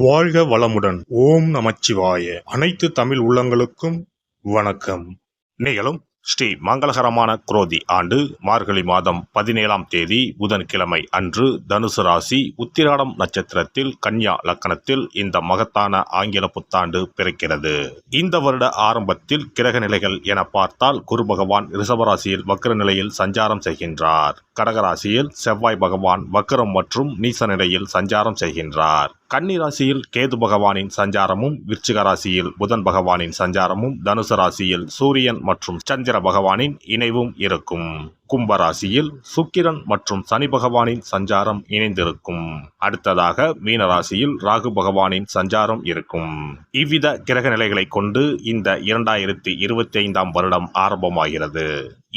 வாழ்க வளமுடன். ஓம் நமச்சிவாய. அனைத்து தமிழ் உள்ளங்களுக்கும் வணக்கம். நிகழும் ஸ்ரீ மங்களகரமான குரோதி ஆண்டு மார்கழி மாதம் 17ஆம் தேதி புதன்கிழமை அன்று தனுசு ராசி உத்திராடம் நட்சத்திரத்தில் கன்யா லக்கணத்தில் இந்த மகத்தான ஆங்கில புத்தாண்டு பிறக்கிறது. இந்த வருட ஆரம்பத்தில் கிரக நிலைகள் என பார்த்தால் குரு பகவான் ரிஷபராசியில் வக்ர நிலையில் சஞ்சாரம் செய்கின்றார். கடகராசியில் செவ்வாய் பகவான் வக்ரம் மற்றும் நீச நிலையில் சஞ்சாரம் செய்கின்றார். கன்னி ராசியில் கேது பகவானின் சஞ்சாரமும், விருச்சிக ராசியில் புதன் பகவானின் சஞ்சாரமும், தனுசு ராசியில் சூரியன் மற்றும் சந்திர பகவானின் இணைவும் இருக்கும். கும்பராசியில் சுக்கிரன் மற்றும் சனி பகவானின் சஞ்சாரம் இணைந்திருக்கும். அடுத்ததாக மீனராசியில் ராகு பகவானின் சஞ்சாரம் இருக்கும். இவ்வித கிரக நிலைகளை கொண்டு இந்த 2025ஆம் வருடம் ஆரம்பமாகிறது.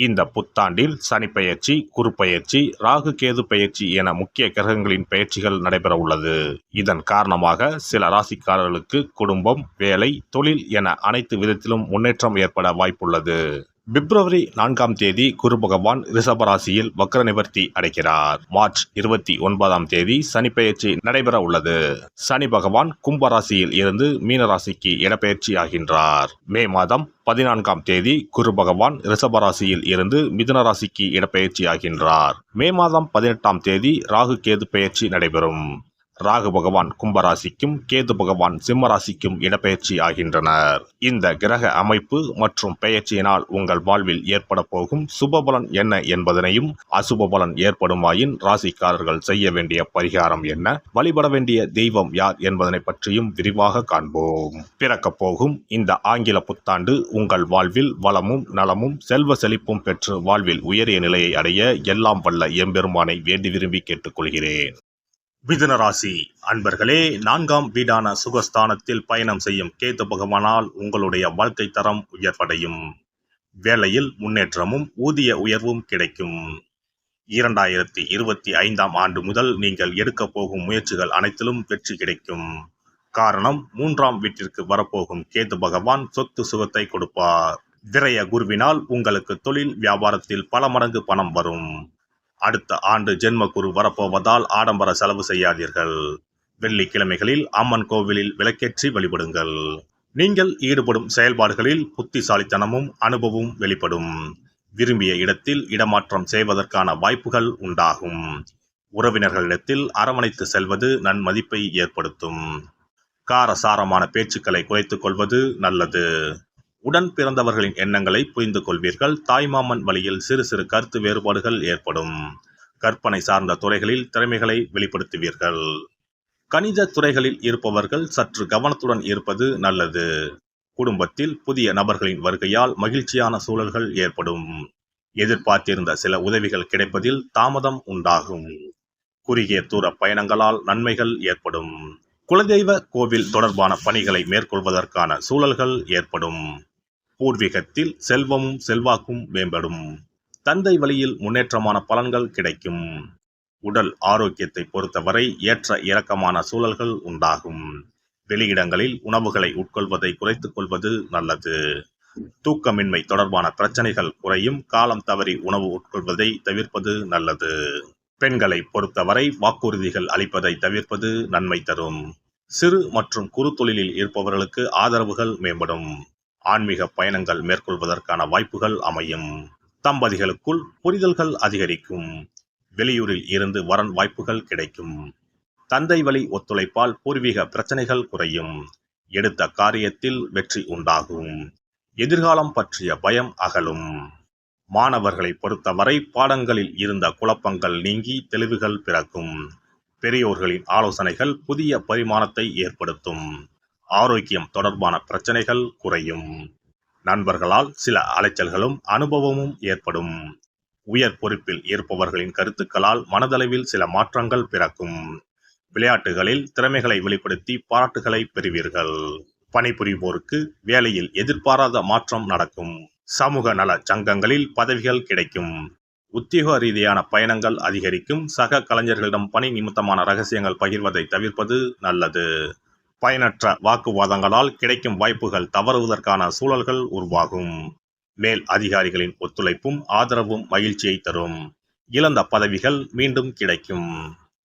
இந்த புத்தாண்டில் சனி பெயர்ச்சி, குரு பெயர்ச்சி, ராகு கேது பெயர்ச்சி என முக்கிய கிரகங்களின் பெயர்ச்சிகள் நடைபெற உள்ளது. இதன் காரணமாக சில ராசிக்காரர்களுக்கு குடும்பம், வேலை, தொழில் என அனைத்து விதத்திலும் முன்னேற்றம் ஏற்பட வாய்ப்புள்ளது. பிப்ரவரி 4ஆம் தேதி குரு பகவான் ரிஷபராசியில் வக்ர நிவர்த்தி அடைகிறார். மார்ச் 29ஆம் தேதி சனி பெயர்ச்சி நடைபெற உள்ளது. சனி பகவான் கும்பராசியில் இருந்து மீனராசிக்கு இடப்பெயர்ச்சி ஆகின்றார். மே மாதம் 14ஆம் தேதி குரு பகவான் ரிஷபராசியில் இருந்து மிதுன ராசிக்கு இடப்பெயர்ச்சி ஆகின்றார். மே மாதம் 18ஆம் தேதி ராகு கேது பெயர்ச்சி நடைபெறும். ராகு பகவான் கும்பராசிக்கும் கேது பகவான் சிம்மராசிக்கும் இடப்பெயர்ச்சி ஆகின்றனர். இந்த கிரக அமைப்பு மற்றும் பெயர்ச்சியினால் உங்கள் வாழ்வில் ஏற்பட போகும் சுபபலன் என்ன என்பதனையும், அசுப பலன் ஏற்படுமாயின் ராசிக்காரர்கள் செய்ய வேண்டிய பரிகாரம் என்ன, வழிபட வேண்டிய தெய்வம் யார் என்பதனை பற்றியும் விரிவாக காண்போம். பிறக்க போகும் இந்த ஆங்கில புத்தாண்டு உங்கள் வாழ்வில் வளமும் நலமும் செல்வ செழிப்பும் பெற்று வாழ்வில் உயரிய நிலையை அடைய எல்லாம் வல்ல எம்பெருமானை வேண்டி விரும்பி கேட்டுக்கொள்கிறேன். மிதுன ராசி அன்பர்களே, 4ஆம் வீடான சுகஸ்தானத்தில் பயணம் செய்யும் கேது பகவானால் உங்களுடைய வாழ்க்கை தரம் உயர்வடையும். வேலையில் முன்னேற்றமும் ஊதிய உயர்வும் கிடைக்கும். 2025ஆம் ஆண்டு முதல் நீங்கள் எடுக்க போகும் முயற்சிகள் அனைத்திலும் வெற்றி கிடைக்கும். காரணம், 3ஆம் வீட்டிற்கு வரப்போகும் கேது பகவான் சொத்து சுகத்தை கொடுப்பார். விரய குருவினால் உங்களுக்கு தொழில் வியாபாரத்தில் பல மடங்கு பணம் வரும். அடுத்த ஆண்டு ஜென்ம குரு வரப்போவதால் ஆடம்பர செலவு செய்யாதீர்கள். வெள்ளிக்கிழமைகளில் அம்மன் கோவிலில் விளக்கேற்றி வழிபடுங்கள். நீங்கள் ஈடுபடும் செயல்பாடுகளில் புத்திசாலித்தனமும் அனுபவமும் வெளிப்படும். விரும்பிய இடத்தில் இடமாற்றம் செய்வதற்கான வாய்ப்புகள் உண்டாகும். உறவினர்களிடத்தில் அரவணைத்து செல்வது நன்மதிப்பை ஏற்படுத்தும். காரசாரமான பேச்சுக்களை குறைத்துக் கொள்வது நல்லது. உடன் பிறந்தவர்களின் எண்ணங்களை புரிந்து கொள்வீர்கள். தாய்மாமன் வழியில் சிறு சிறு கருத்து வேறுபாடுகள் ஏற்படும். கற்பனை சார்ந்த துறைகளில் திறமைகளை வெளிப்படுத்துவீர்கள். கணித துறைகளில் இருப்பவர்கள் சற்று கவனத்துடன் இருப்பது நல்லது. குடும்பத்தில் புதிய நபர்களின் வருகையால் மகிழ்ச்சியான சூழல்கள் ஏற்படும். எதிர்பார்த்திருந்த சில உதவிகள் கிடைப்பதில் தாமதம் உண்டாகும். குறுகிய தூர பயணங்களால் நன்மைகள் ஏற்படும். குலதெய்வ கோவில் தொடர்பான பணிகளை மேற்கொள்வதற்கான சூழல்கள் ஏற்படும். பூர்வீகத்தில் செல்வமும் செல்வாக்கும் மேம்படும். தந்தை வழியில் முன்னேற்றமான பலன்கள் கிடைக்கும். உடல் ஆரோக்கியத்தை பொறுத்தவரை ஏற்ற இறக்கமான சூழல்கள் உண்டாகும். வெளியிடங்களில் உணவுகளை உட்கொள்வதை குறைத்துக் கொள்வது நல்லது. தூக்கமின்மை தொடர்பான பிரச்சனைகள் குறையும். காலம் தவறி உணவு உட்கொள்வதை தவிர்ப்பது நல்லது. பெண்களை பொறுத்தவரை வாக்குறுதிகள் அளிப்பதை தவிர்ப்பது நன்மை தரும். சிறு மற்றும் குறு தொழிலில் இருப்பவர்களுக்கு ஆதரவுகள் மேம்படும். ஆன்மீக பயணங்கள் மேற்கொள்வதற்கான வாய்ப்புகள் அமையும். தம்பதிகளுக்குள் புரிதல்கள் அதிகரிக்கும். வெளியூரில் இருந்து வரன் வாய்ப்புகள் கிடைக்கும். தந்தை வழி ஒத்துழைப்பால் பூர்வீக பிரச்சனைகள் குறையும். எடுத்த காரியத்தில் வெற்றி உண்டாகும். எதிர்காலம் பற்றிய பயம் அகலும். மாணவர்களை பொறுத்தவரை பாடங்களில் இருந்த குழப்பங்கள் நீங்கி தெளிவுகள் பிறக்கும். பெரியோர்களின் ஆலோசனைகள் புதிய பரிமாணத்தை ஏற்படுத்தும். ஆரோக்கியம் தொடர்பான பிரச்சனைகள் குறையும். நண்பர்களால் சில அலைச்சல்களும் அனுபவமும் ஏற்படும். உயர் பொறுப்பில் இருப்பவர்களின் கருத்துக்களால் மனதளவில் சில மாற்றங்கள் பிறக்கும். விளையாட்டுகளில் திறமைகளை வெளிப்படுத்தி பாராட்டுகளை பெறுவீர்கள். பணிபுரிவோருக்கு வேலையில் எதிர்பாராத மாற்றம் நடக்கும். சமூக நல சங்கங்களில் பதவிகள் கிடைக்கும். உத்தியோக ரீதியான பயணங்கள் அதிகரிக்கும். சக கலைஞர்களிடம் பணி நிமித்தமான ரகசியங்கள் பகிர்வதை தவிர்ப்பது நல்லது. பயனற்ற வாக்குவாதங்களால் கிடைக்கும் வாய்ப்புகள் தவறுவதற்கான சூழல்கள் உருவாகும். மேல் அதிகாரிகளின் ஒத்துழைப்பும் ஆதரவும் மகிழ்ச்சியை தரும். இழந்த பதவிகள் மீண்டும் கிடைக்கும்.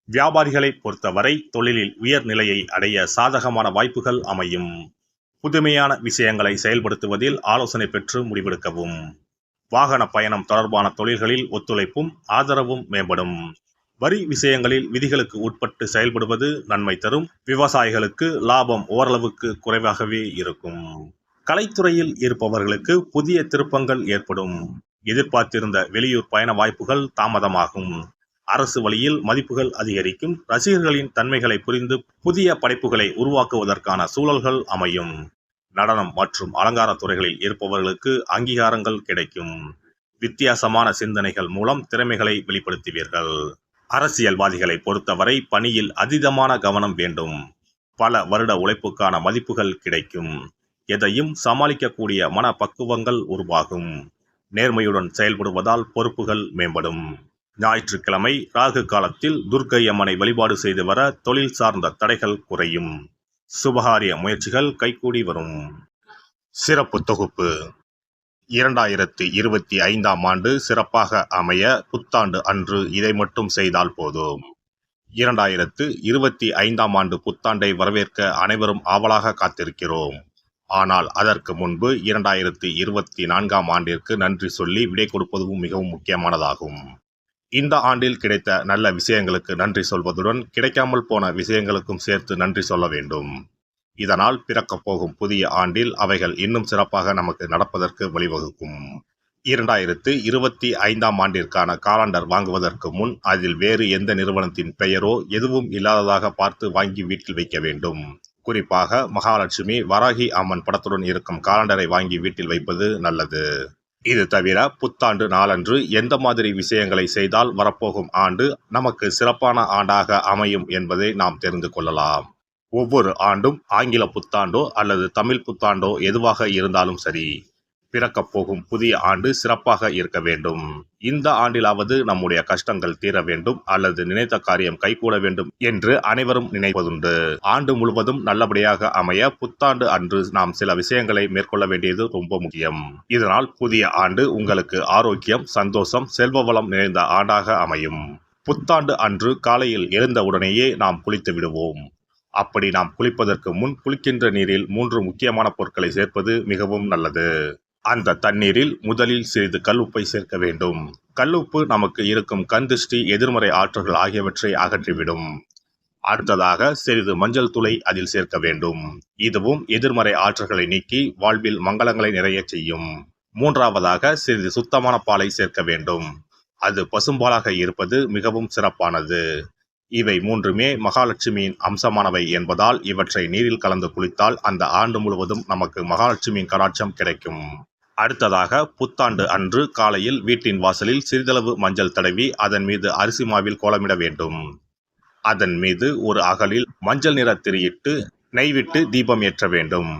வியாபாரிகளை பொறுத்தவரை தொழிலில் உயர்நிலையை அடைய சாதகமான வாய்ப்புகள் அமையும். புதுமையான விஷயங்களை செயல்படுத்துவதில் ஆலோசனை பெற்று முடிவெடுக்கவும். வாகன பயணம் தொடர்பான தொழில்களில் ஒத்துழைப்பும் ஆதரவும் மேம்படும். வரி விஷயங்களில் விதிகளுக்கு உட்பட்டு செயல்படுவது நன்மை தரும். விவசாயிகளுக்கு லாபம் ஓரளவுக்கு குறைவாகவே இருக்கும். கலைத்துறையில் இருப்பவர்களுக்கு புதிய திருப்பங்கள் ஏற்படும். எதிர்பார்த்திருந்த வெளியூர் பயண வாய்ப்புகள் தாமதமாகும். அரசு வழியில் மதிப்புகள் அதிகரிக்கும். ரசிகர்களின் தன்மைகளை புரிந்து புதிய படைப்புகளை உருவாக்குவதற்கான சூழல்கள் அமையும். நடனம் மற்றும் அலங்கார துறைகளில் இருப்பவர்களுக்கு அங்கீகாரங்கள் கிடைக்கும். வித்தியாசமான சிந்தனைகள் மூலம் திறமைகளை வெளிப்படுத்துவீர்கள். அரசியல்வாதிகளை பொறுத்தவரை பணியில் அதீதமான கவனம் வேண்டும். பல வருட உழைப்புக்கான மதிப்புகள் கிடைக்கும். எதையும் சமாளிக்கக்கூடிய மனப்பக்குவங்கள் உருவாகும். நேர்மையுடன் செயல்படுவதால் பொறுப்புகள் மேம்படும். ஞாயிற்றுக்கிழமை ராகு காலத்தில் துர்க்கை அம்மனை வழிபாடு செய்து வர தொழில் சார்ந்த தடைகள் குறையும். சுபகாரிய முயற்சிகள் கைகூடி வரும். சிறப்பு தொகுப்பு 2025ஆம் ஆண்டு சிறப்பாக அமைய புத்தாண்டு அன்று இதை மட்டும் செய்தால் போதும். 2025ஆம் ஆண்டு புத்தாண்டை வரவேற்க அனைவரும் ஆவலாக காத்திருக்கிறோம். ஆனால் அதற்கு முன்பு 2024ஆம் ஆண்டிற்கு நன்றி சொல்லி விடை கொடுப்பதும் மிகவும் முக்கியமானதாகும். இந்த ஆண்டில் கிடைத்த நல்ல விஷயங்களுக்கு நன்றி சொல்வதுடன் கிடைக்காமல் போன விஷயங்களுக்கும் சேர்த்து நன்றி சொல்ல வேண்டும். இதனால் பிறக்கப் போகும் புதிய ஆண்டில் அவைகள் இன்னும் சிறப்பாக நமக்கு நடப்பதற்கு வழிவகுக்கும். 2025ஆம் ஆண்டிற்கான காலண்டர் வாங்குவதற்கு முன் அதில் வேறு எந்த நிறுவனத்தின் பெயரோ எதுவும் இல்லாததாக பார்த்து வாங்கி வீட்டில் வைக்க வேண்டும். குறிப்பாக மகாலட்சுமி, வராகி அம்மன் படத்துடன் இருக்கும் காலண்டரை வாங்கி வீட்டில் வைப்பது நல்லது. இது தவிர புத்தாண்டு நாளன்று எந்த மாதிரி விஷயங்களை செய்தால் வரப்போகும் ஆண்டு நமக்கு சிறப்பான ஆண்டாக அமையும் என்பதை நாம் தெரிந்து கொள்ளலாம். ஒவ்வொரு ஆண்டும் ஆங்கில புத்தாண்டோ அல்லது தமிழ் புத்தாண்டோ எதுவாக இருந்தாலும் சரி, பிறக்கப் போகும் புதிய ஆண்டு சிறப்பாக இருக்க வேண்டும். இந்த ஆண்டிலாவது நம்முடைய கஷ்டங்கள் தீர வேண்டும் அல்லது நினைத்த காரியம் கைகூட வேண்டும் என்று அனைவரும் நினைப்பதுண்டு. ஆண்டு முழுவதும் நல்லபடியாக அமைய புத்தாண்டு அன்று நாம் சில விஷயங்களை மேற்கொள்ள வேண்டியது ரொம்ப முக்கியம். இதனால் புதிய ஆண்டு உங்களுக்கு ஆரோக்கியம், சந்தோஷம், செல்வ வளம் நிறைந்த ஆண்டாக அமையும். புத்தாண்டு அன்று காலையில் எழுந்தவுடனேயே நாம் குளித்து விடுவோம். அப்படி நாம் குளிப்பதற்கு முன் குளிக்கின்ற நீரில் 3 முக்கியமான பொருட்களை சேர்ப்பது மிகவும் நல்லது. அந்த தண்ணீரில் முதலில் சிறிது கல்லுப்பை சேர்க்க வேண்டும். கல்லுப்பு நமக்கு இருக்கும் கண் திருஷ்டி, எதிர்மறை ஆற்றல்கள் ஆகியவற்றை அகற்றிவிடும். அடுத்ததாக சிறிது மஞ்சள் தூளை அதில் சேர்க்க வேண்டும். இதுவும் எதிர்மறை ஆற்றல்களை நீக்கி வாழ்வில் மங்களங்களை நிறைய செய்யும். மூன்றாவதாக சிறிது சுத்தமான பாலை சேர்க்க வேண்டும். அது பசும்பாலாக இருப்பது மிகவும் சிறப்பானது. இவை மூன்றுமே மகாலட்சுமியின் அம்சமானவை என்பதால் இவற்றை நீரில் கலந்து குளித்தால் அந்த ஆண்டு முழுவதும் நமக்கு மகாலட்சுமியின் கடாட்சம் கிடைக்கும். அடுத்ததாக புத்தாண்டு அன்று காலையில் வீட்டின் வாசலில் சிறிதளவு மஞ்சள் தடவி அதன் மீது அரிசி மாவில் கோலமிட வேண்டும். அதன் மீது ஒரு அகலில் மஞ்சள் நிற திரியிட்டு நெய் விட்டு தீபம் ஏற்ற வேண்டும்.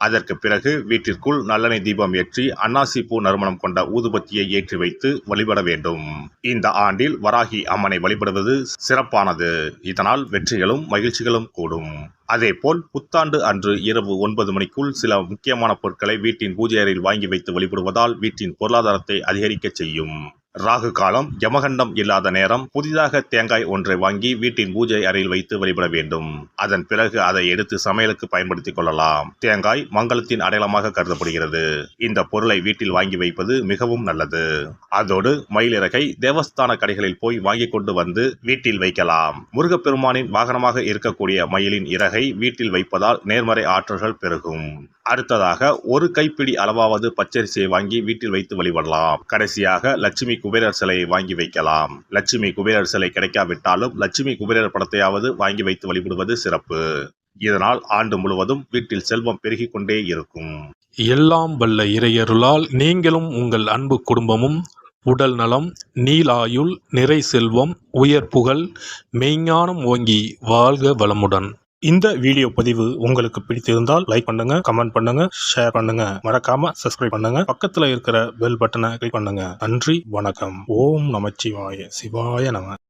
அதற்கு பிறகு வீட்டிற்குள் நல்லெண்ணெய் தீபம் ஏற்றி அன்னாசி பூ நறுமணம் கொண்ட ஊதுபத்தியை ஏற்றி வைத்து வழிபட வேண்டும். இந்த ஆண்டில் வராகி அம்மனை வழிபடுவது சிறப்பானது. இதனால் வெற்றிகளும் மகிழ்ச்சிகளும் கூடும். அதேபோல் புத்தாண்டு அன்று இரவு 9 மணிக்குள் சில முக்கியமான பொருட்களை வீட்டின் பூஜை அறையில் வாங்கி வைத்து வழிபடுவதால் வீட்டின் பொருளாதாரத்தை அதிகரிக்க செய்யும். ராகு காலம், யமகண்டம் இல்லாத நேரம் புதிதாக தேங்காய் ஒன்றை வாங்கி வீட்டின் பூஜை அறையில் வைத்து வழிபட வேண்டும். அதன் பிறகு அதை எடுத்து சமையலுக்கு பயன்படுத்திக் கொள்ளலாம். தேங்காய் மங்களத்தின் அடையாளமாக கருதப்படுகிறது. இந்த பொருளை வீட்டில் வாங்கி வைப்பது மிகவும் நல்லது. அதோடு மயிலிறகை தேவஸ்தான கடைகளில் போய் வாங்கி கொண்டு வந்து வீட்டில் வைக்கலாம். முருகப்பெருமானின் வாகனமாக இருக்கக்கூடிய மயிலின் இறகை வீட்டில் வைப்பதால் நேர்மறை ஆற்றல்கள் பெருகும். அடுத்ததாக ஒரு கைப்பிடி அளவாவது பச்சரிசியை வாங்கி வீட்டில் வைத்து வழிபடலாம். கடைசியாக லட்சுமி குபேரர் சிலையை வாங்கி வைக்கலாம். லட்சுமி குபேரர் சிலை கிடைக்காவிட்டாலும் லட்சுமி குபேரர் படத்தையாவது வாங்கி வைத்து வழிபடுவது சிறப்பு. இதனால் ஆண்டு முழுவதும் வீட்டில் செல்வம் பெருகிக் கொண்டே இருக்கும். எல்லாம் வல்ல இறையருளால் நீங்களும் உங்கள் அன்பு குடும்பமும் உடல் நலம், நீலாயுள், நிறை செல்வம், உயர் புகழ், மெய்ஞானம் ஓங்கி வாழ்க வளமுடன். இந்த வீடியோ பதிவு உங்களுக்கு பிடித்திருந்தால் லைக் பண்ணுங்க, கமெண்ட் பண்ணுங்க, ஷேர் பண்ணுங்க. மறக்காம சப்ஸ்கிரைப் பண்ணுங்க. பக்கத்துல இருக்கிற பெல் பட்டனை கிளிக் பண்ணுங்க. நன்றி, வணக்கம். ஓம் நமச்சிவாய. சிவாய நம.